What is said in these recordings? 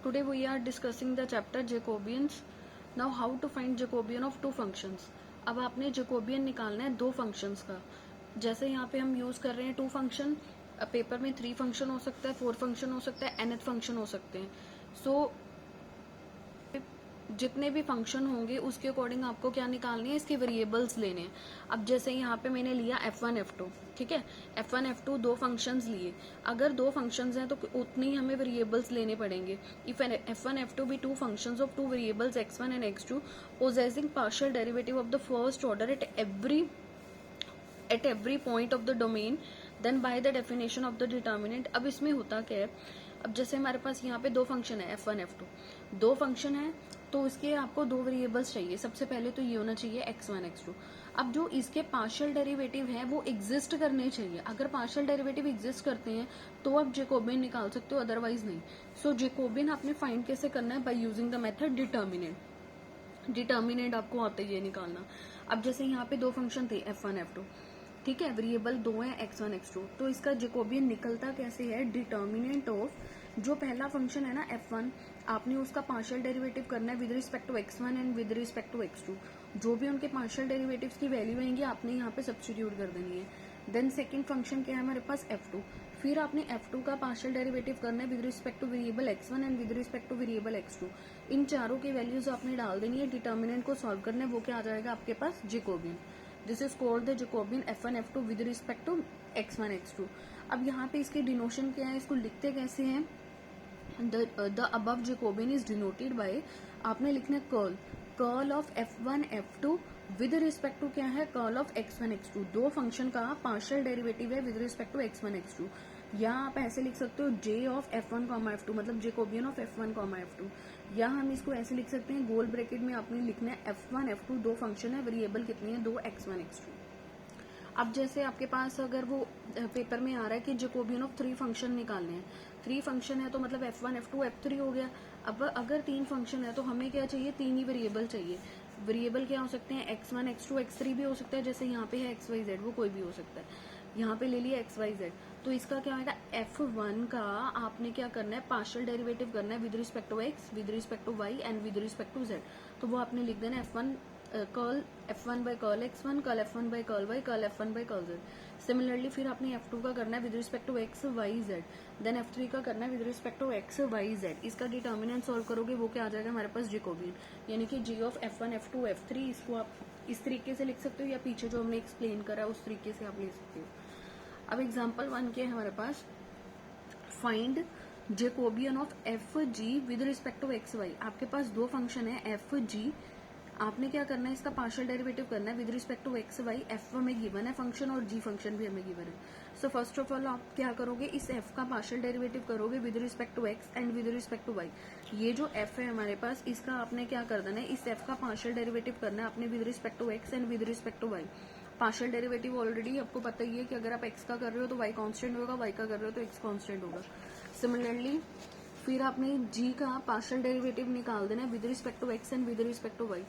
Today we are discussing the chapter Jacobians. Now how to find Jacobian of two functions. अब आपने Jacobian निकालना है दो functions का. जैसे यहाँ पे हम यूज कर रहे हैं टू फंक्शन, पेपर में 3 फंक्शन हो सकता है, 4 फंक्शन हो सकता है, nth फंक्शन हो सकते हैं. सो जितने भी फंक्शन होंगे उसके अकॉर्डिंग आपको क्या निकालनी है, इसके वेरिएबल्स लेने हैं. अब जैसे यहाँ पे मैंने लिया f1 f2, ठीक है, f1 f2 दो फंक्शंस लिए. अगर दो फंक्शंस हैं तो उतने ही हमें वेरिएबल्स लेने पड़ेंगे. If f1 f2 be two functions of two variables x1 and x2 possessing partial derivative of the first order at every point of the domain, then by the definition of the determinant. अब इसमें होता क्या है, अब जैसे हमारे पास यहाँ पे दो फंक्शन है f1 f2, दो फंक्शन है तो इसके आपको दो वेरिएबल्स चाहिए. सबसे पहले तो ये होना चाहिए x1 x2. अब जो इसके पार्शियल डेरिवेटिव है वो एग्जिस्ट करने चाहिए. अगर पार्शियल डेरिवेटिव एग्जिस्ट करते हैं तो आप जेकोबियन निकाल सकते हो, अदरवाइज नहीं. सो जेकोबियन आपने फाइंड कैसे करना है, by using the method determinant. Determinant आपको आता ही है निकालना. अब जैसे यहाँ पे दो फंक्शन थे f1 f2, ठीक है, वेरिएबल दो है x1 x2, तो इसका जेकोबियन निकलता कैसे है, डिटर्मिनेंट ऑफ जो पहला फंक्शन है ना f1, आपने उसका पार्शियल डेरिवेटिव करना है with respect to x1 and with respect to x2. जो भी उनके पार्शियल डेरिवेटिव्स की वैल्यू आएंगी आपने यहाँ पे सब्स्टिट्यूट कर देनी है. देन सेकंड फंक्शन क्या है हमारे पास f2, फिर आपने f2 का पार्शियल डेरिवेटिव करना है with respect two variable x1 and with respect two variable x2. इन चारों की वैल्यूज आपने डाल देनी है. डिटर्मिनेंट को सॉल्व करना है, वो क्या आ जाएगा आपके पास, Jacobian. This is called the Jacobian f1 f2 with respect to x1 x2. अब यहाँ पे इसकी डिनोशन क्या है, इसको लिखते कैसे हैं, the above Jacobian is denoted by, आपने लिखना है curl of f1 f2 with respect to क्या है, कर्ल ऑफ x1 x2. दो फंक्शन का पार्शियल डेरिवेटिव है with respect to x1 x2. या आप ऐसे लिख सकते हो j ऑफ f1 f2, मतलब जेकोबियन ऑफ f1 f2. या हम इसको ऐसे लिख सकते हैं, गोल ब्रैकेट में आपने लिखना है f1 f2 दो फंक्शन है, वेरिएबल कितनी है, दो x1 x2. अब जैसे आपके पास अगर वो पेपर में आ रहा है कि जेकोबियन ऑफ 3 फंक्शन निकालने हैं, 3 फंक्शन है तो मतलब f1 f2 f3 हो गया. अब अगर 3 फंक्शन है तो हमें क्या चाहिए, 3 ही वेरिएबल चाहिए. वेरिएबल क्या हो सकते हैं, x1 x2 x3 भी हो सकता है, जैसे यहाँ पे है xyz, वो कोई भी हो सकता है. यहाँ पे ले लिया xyz, तो इसका क्या होगा, f1 का आपने क्या करना है, पार्शियल डेरिवेटिव करना है with respect to x, with respect to y and with respect to z. तो वो आपने लिख देना f1 curl f1 by curl x1, curl f1 by curl y, curl f1 by curl z. Similarly फिर आपने f2 का करना है with respect to x y z, then f3 का करना है with respect to x y z. इसका determinant solve करोगे वो क्या आ जाएगा हमारे पास, जेकोबियन. यानी कि g of f1 f2 f3, इसको आप इस तरीके से लिख सकते हो या पीछे जो हमने एक्सप्लेन करा उस तरीके से आप ले सकते हो. अब एग्जाम्पल 1 के हमारे पास, find Jacobian of F G with respect to x Y. आपके पास दो फंक्शन है एफ जी, आपने क्या करना है, इसका पार्शियल डेरिवेटिव करना है with respect to x y. F हमें गिवन है फंक्शन और जी फंक्शन भी हमें गिवन है. सो फर्स्ट ऑफ ऑल आप क्या करोगे, इस एफ का पार्शियल डेरिवेटिव करोगे with respect to x and with respect to y. ये जो एफ है हमारे पास, इसका आपने क्या कर देना है, इस एफ का पार्शियल डेरिवेटिव करना है आपने with respect to x and with respect to y. Partial derivative already आपको पता ही है कि अगर आप x का कर रहे हो तो y कांस्टेंट होगा, y का कर रहे हो तो x कांस्टेंट होगा. सिमिलरली फिर आपने g का पार्शियल डेरिवेटिव निकाल देना है with respect to x and with respect to y.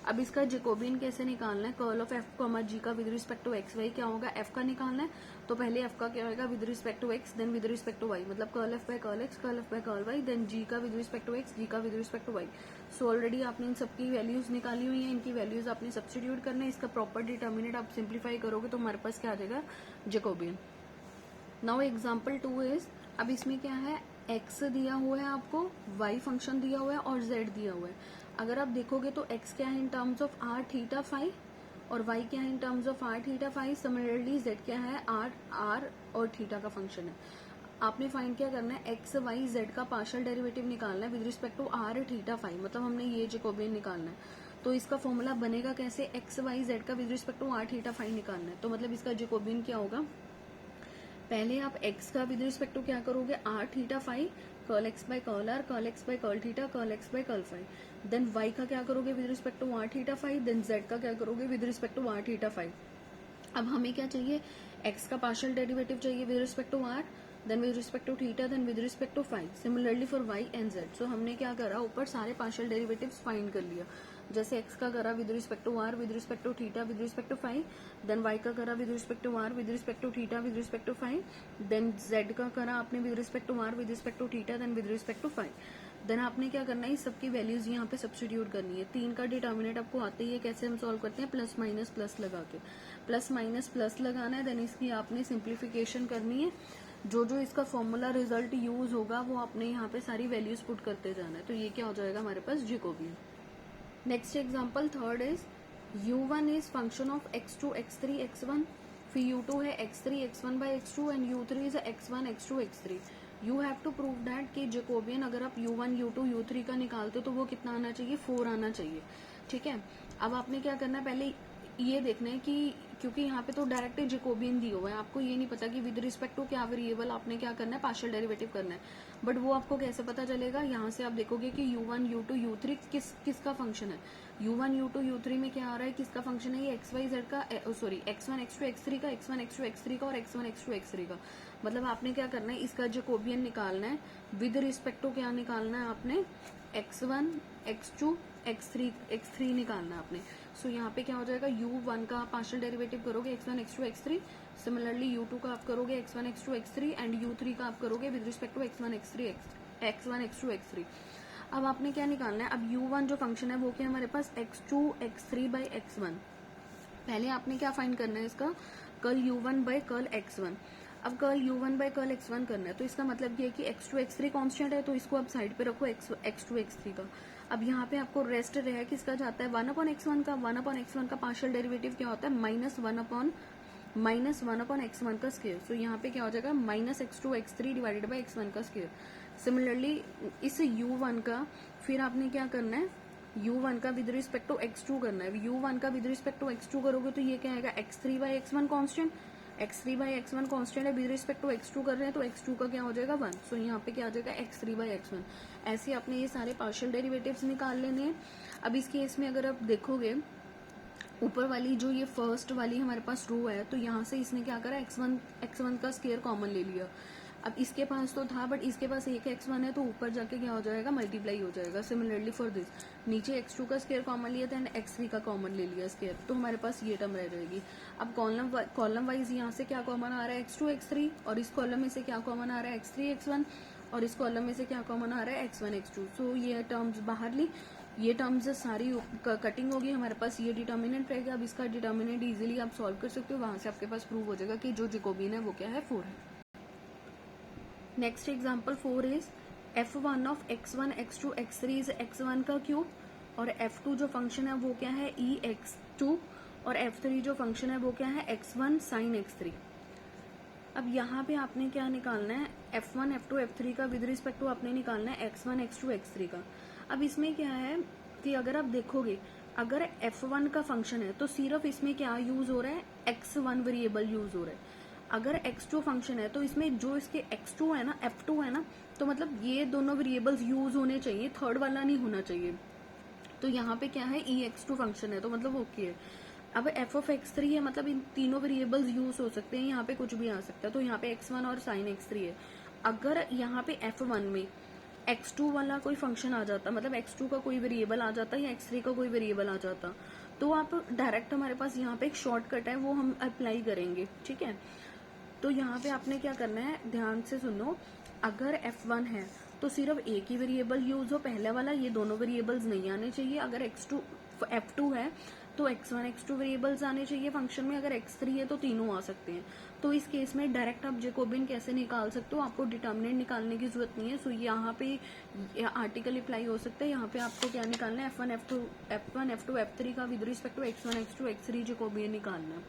अब इसका जेकोबियन कैसे निकालना है, curl of f comma g का with respect to x y क्या होगा, f का निकालना है तो पहले f का क्या होगा with respect to x, then with respect to y, मतलब curl f by curl x, curl f by curl y, then g का with respect to x, g का with respect to y. So already आपने इन सबकी values निकाली हुई है, इनकी वैल्यूज आपने सब्स्टिट्यूट करना है. इसका प्रॉपर डिटर्मिनेंट आप सिंप्लीफाई करोगे तो हमारे पास क्या आ जाएगा, जेकोबियन. नाउ एग्जाम्पल 2 इज, अब इसमें क्या है, x दिया हुआ है आपको, y फंक्शन दिया हुआ है और z दिया हुआ है. अगर आप देखोगे तो x क्या है in terms of r theta phi और y क्या है in terms of r theta phi. Similarly z क्या है, r और थीटा का फंक्शन है. आपने फाइंड क्या करना है, x y z का पार्शियल डेरिवेटिव निकालना है with respect to r theta phi, मतलब हमने ये जेकोबियन निकालना है. तो इसका फॉर्मूला बनेगा कैसे, x y z का with respect to r theta phi निकालना है. तो मतलब इसका जेकोबियन क्या होगा, पहले आप x का विद रिस्पेक्ट टू क्या करोगे, r theta phi, curl x by curl r, curl x by curl theta, curl x by curl phi. Then y का क्या करोगे with respect to r theta phi, then z का क्या करोगे with respect to r theta phi. अब हमें क्या चाहिए, x का पार्शियल डेरिवेटिव चाहिए with respect to r, then with respect to theta, then with respect to phi. Similarly for y and z. सो हमने क्या करा, ऊपर सारे पार्शियल डेरिवेटिव्स फाइंड कर लिया. जैसे x का करा with respect to r with respect to theta with respect to phi, then y का करा with respect to r with respect to theta with respect to phi, then z का करा आपने with respect to r with respect to theta then with respect to phi. Then आपने क्या करना है, इस सबकी वैल्यूज यहाँ पे सब्स्टिट्यूट करनी है। 3 का डिटर्मिनेंट आपको आते ही है, कैसे हम सॉल्व करते हैं, प्लस माइनस प्लस लगा के, प्लस माइनस प्लस लगाना है। देन इसकी आपने सिंप्लीफिकेशन करनी है, जो जो इसका फॉर्मूला रिजल्ट यूज होगा वो आपने यहाँ पे सारी वैल्यूज पुट करते जाना है। तो ये क्या हो जाएगा हमारे पास, Jacobian. Next example third is u1 is function of x2 x3 x1, फिर u2 है x3 x1 by x2 and u3 is x1 x2 x3। You have to prove that कि जैकोबियन अगर आप u1 u2 u3 का निकालते हो तो वो कितना आना चाहिए, 4 आना चाहिए। ठीक है, अब आपने क्या करना है, पहले ये देखना है कि क्योंकि यहाँ पे तो डायरेक्ट जैकोबियन दिया हुआ है, आपको ये नहीं पता कि विद रिस्पेक्ट टू क्या वेरिएबल आपने क्या करना है, पार्शियल डेरिवेटिव करना है। बट वो आपको कैसे पता चलेगा, यहाँ से आप देखोगे कि u1 u2 u3 किसका फंक्शन है। u1 u2 u3 में क्या आ रहा है, किसका फंक्शन है, ये xyz का, सॉरी x1 x2 x3 का, x1 x2 x3 का और x1 x2 x3 का। मतलब आपने क्या करना है, इसका जैकोबियन निकालना है विद रिस्पेक्ट टू क्या निकालना है आपने, x1 x2 x3 निकालना है आपने। सो यहाँ पे क्या हो जाएगा, u1 का पार्शियल डेरिवेटिव करोगे x1 x2 x3, similarly u2 का आप करोगे x1 x2 x3 and u3 का आप करोगे with respect to x1 x2 x3। अब आपने क्या निकालना है, अब u1 जो फंक्शन है वो क्या है हमारे पास, x2 x3 by x1। पहले आपने क्या फाइंड करना है, इसका curl u1 by curl x1। अब curl u1 by curl x1 करना है, तो इसका मतलब ये है कि x2 x3 कांस्टेंट है, तो इसको आप साइड पे रखो x2 x3 का। अब यहाँ पे आपको रेस्ट रहा है, किसका जाता है, 1/x1 का। 1/x1 का पार्शियल डेरिवेटिव क्या होता है, -1/x1 का स्क्वायर। सो यहाँ पे क्या हो जाएगा, -x2 x3 divided by x1 का स्क्वायर। सिमिलरली इस u1 का फिर आपने क्या करना है, u1 का विद रिस्पेक्ट टू x2 करना है। u1 का विद रिस्पेक्ट टू x2 करोगे तो ये क्या आएगा, x3 by x1 constant, x3 by x1 constant है, विद रिस्पेक्ट टू x2 कर रहे हैं तो x2 का क्या हो जाएगा 1। सो यहाँ पे क्या आ जाएगा x3 by x1। ऐसे आपने ये सारे पार्शियल डेरिवेटिव्स निकाल लेने हैं। अब इस केस में अगर आप देखोगे, ऊपर वाली जो ये फर्स्ट वाली हमारे पास रो है, तो यहाँ से इसने क्या करा, x1 का स्क्वायर कॉमन ले लिया। अब इसके पास तो था बट इसके पास एक x1 है, तो ऊपर जाके क्या हो जाएगा, मल्टीप्लाई हो जाएगा। सिमिलरली फॉर दिस, नीचे x2 का स्क्वायर कॉमन लिया था एंड x3 का कॉमन ले लिया स्क्वायर, तो हमारे पास ये टर्म रह जाएगी। अब कॉलम वाइज यहाँ से क्या कॉमन आ रहा है, x2 x3, और इस कॉलम में से क्या कॉमन आ रहा है, x3 x1, और इस कॉलम में से क्या कॉमन आ रहा है, x1 x2। सो ये टर्म्स बाहर ली, ये टर्म्स सारी कटिंग होगी, हमारे पास ये डिटर्मिनेंट रहेगा। अब इसका डिटर्मिनेंट इजीली आप सॉल्व कर सकते हो, वहां से आपके पास प्रूव हो जाएगा कि जो जैकोबियन है वो क्या है, 4 है। Next example 4 is f1 of x1 x2 x3 is x1 का क्यूब, और f2 जो फंक्शन है वो क्या है, ex2, और f3 जो फंक्शन है वो क्या है, x1 sin x3। अब यहाँ पे आपने क्या निकालना है, f1 f2 f3 का विद रिस्पेक्ट टू आपने निकालना है x1 x2 x3 का। अब इसमें क्या है कि अगर आप देखोगे, अगर f1 का फंक्शन है तो सिर्फ इसमें क्या यूज हो रहा है, x1 वेरिएबल यूज हो रहा है। अगर x2 फंक्शन है तो इसमें जो इसके x2 है ना, f2 है ना, तो मतलब ये दोनों वेरिएबल्स यूज होने चाहिए, थर्ड वाला नहीं होना चाहिए। तो यहाँ पे क्या है, ex2 फंक्शन है तो मतलब ओके है। अब f of x3 है, मतलब इन तीनों वेरिएबल्स यूज हो सकते हैं, यहाँ पे कुछ भी आ सकता है। तो यहाँ पे x1 और sin x3 है। अगर यहाँ पे f1 में x2 वाला कोई फंक्शन आ जाता, मतलब x2 का कोई वेरिएबल आ जाता या x3 का कोई वेरिएबल आ जाता, तो आप डायरेक्ट, हमारे पास यहाँ पे एक शॉर्टकट है वो हम अप्लाई करेंगे। ठीक है, तो यहाँ पे आपने क्या करना है, ध्यान से सुनो, अगर f1 है तो सिर्फ एक ही वेरिएबल यूज हो, पहले वाला, ये दोनों वेरिएबल्स नहीं आने चाहिए। अगर f2 है तो x1 x2 वेरिएबल्स आने चाहिए फंक्शन में, अगर x3 है तो तीनों आ सकते हैं। तो इस केस में डायरेक्ट आप जैकोबियन कैसे निकाल सकते हो, आपको डिटर्मिनेंट निकालने की जरूरत नहीं है। सो यहाँ पे आर्टिकल अप्लाई हो सकता है। यहाँ पे आपको क्या निकालना है, f1 f2 f3 का with respect to x1 x2 x3 Jacobian निकालना है।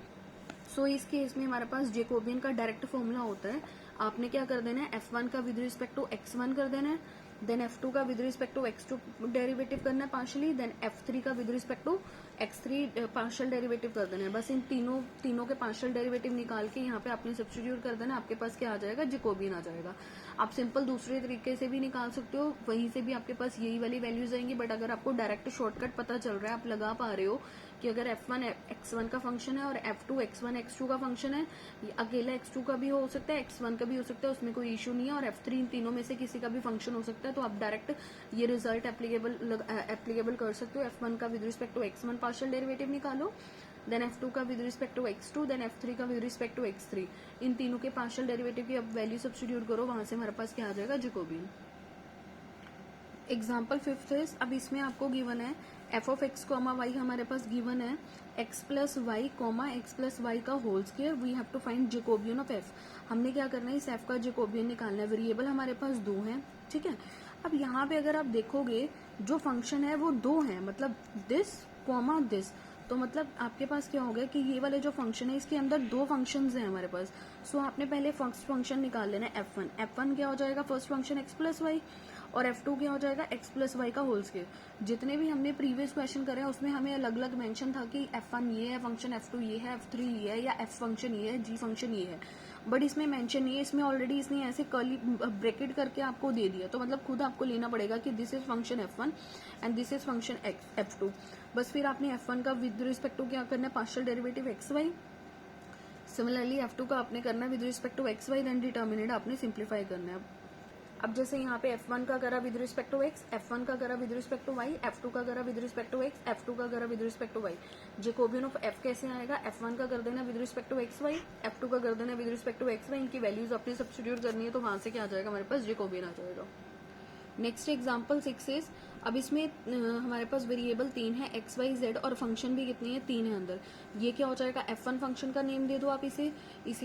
सो इस केस में हमारे पास जैकोबियन का डायरेक्ट फॉर्मूला होता है। आपने क्या कर देना है, f1 का विद रिस्पेक्ट टू x1 कर देना है, देन f2 का with respect to x2 derivative करना है पार्शियली, देन f3 का with respect to x3 partial derivative कर देना है। बस इन तीनों के पार्शियल डेरिवेटिव निकाल के यहाँ पे आपने सब्स्टिट्यूट कर देना, आपके पास क्या आ जाएगा, जैकोबियन आ जाएगा। आप सिंपल दूसरे तरीके से भी निकाल सकते हो, वहीं से भी आपके पास यही वाली वैल्यूज आएंगी। बट अगर आपको डायरेक्ट शॉर्टकट पता चल रहा है, आप लगा पा रहे हो कि अगर f1 x1 का फंक्शन है और f2 x1 x2 का फंक्शन है, ये अकेला x2 का भी हो सकता है, x1 का भी हो सकता है, उसमें कोई इशू नहीं है, और f3 इन तीनों में से किसी का भी फंक्शन हो सकता है। तो आप डायरेक्ट ये रिजल्ट एप्लीकेबल कर सकते हो। f1 का with respect to x1 partial derivative निकालो, देन f2 का with respect to x2, then f3 का विद रिस्पेक्ट टू x3। इन तीनों के पार्शियल डेरिवेटिव की अब वैल्यू सब्स्टिट्यूट करो, वहां से हमारे पास क्या आ जाएगा, जैकोबियन। एग्जाम्पल 5 इज, अब इसमें आपको गिवन है F of X comma Y, हमारे पास गिवन है X plus Y comma X plus Y का whole square, we have to find Jacobian of F. हमने क्या करना है, इस एफ का जैकोबियन निकालना है। वेरिएबल हमारे पास 2 हैं, ठीक है। अब यहाँ पे अगर आप देखोगे जो फंक्शन है वो 2 है, मतलब दिस कॉमा दिस, तो मतलब आपके पास क्या हो गया कि ये वाले जो फंक्शन है इसके अंदर 2 फंक्शंस हैं हमारे पास। सो आपने पहले फर्स्ट फंक्शन निकाल लेना है f1। f1 क्या हो जाएगा, first function x plus y, और f2 क्या हो जाएगा, x प्लस वाई का होल स्क्वायर। जितने भी हमने प्रीवियस क्वेश्चन करे हैं उसमें हमें अलग अलग मेंशन था कि f1 ये है फंक्शन, f2 ये है, f3 ये है, या f फंक्शन ये है, g फंक्शन ये है, बट इसमें मेंशन नहीं है। इसमें ऑलरेडी इसने ऐसे कर्ली ब्रैकेट करके आपको दे दिया, तो मतलब खुद आपको लेना पड़ेगा कि this is function f1 and this is function f2। बस फिर आपने f1 का विद रिस्पेक्ट टू क्या करना है, partial derivative xy। Similarly f2 का आपने करना है with respect to xy, then determinant आपने सिंप्लीफाई करना है। अब जैसे यहाँ पे f1 का करा with respect to x, f1 का करा with respect to y, f2 का करा with respect to x, f2 का करा with respect to y। Jacobian of f कैसे आएगा, f1 का कर देना with respect to xy, f2 का कर देना विद रिस्पेक्ट टू xy, इनकी वैल्यूज अपने सब्स्टिट्यूट करनी है, तो वहां से क्या आ जाएगा, हमारे पास जैकोबियन आ जाएगा। नेक्स्ट एग्जाम्पल 6 इज, अब इसमें हमारे पास वेरिएबल 3 है, एक्स वाई जेड, और फंक्शन भी कितनी है, 3 है अंदर। ये क्या हो जाएगा, f1 फंक्शन का नेम दे दो आप, इसे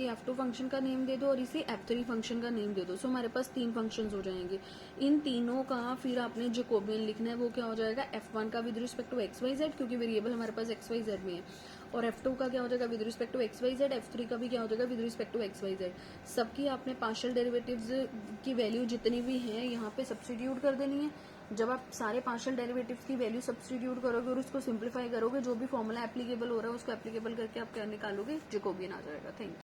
f2 फंक्शन का नेम दे दो, और इसे f3 फंक्शन का नेम दे दो। सो हमारे पास 3 फंक्शंस हो जाएंगे। इन तीनों का फिर आपने जैकोबियन लिखना है, वो क्या हो जाएगा, f1 का with respect to x y z, क्योंकि वेरिएबल हमारे पास एक्स वाई जेड में है, और f2 का क्या हो जाएगा with respect to x y z, f3 का भी क्या हो जाएगा with respect to x y z. सबकी आपने पार्शियल डेरिवेटिव्स की वैल्यू जितनी भी हैं यहाँ पे सब्स्टिट्यूट कर देनी है। जब आप सारे पार्शियल डेरिवेटिव्स की वैल्यू सब्स्टिट्यूट करोगे और उसको सिंप्लीफाई करोगे, जो भी फॉर्मूला एप्लीकेबल हो रहा है उसको एप्लीकेबल करके आप क्या निकालोगे, जैकोबियन आ जाएगा। Thank you.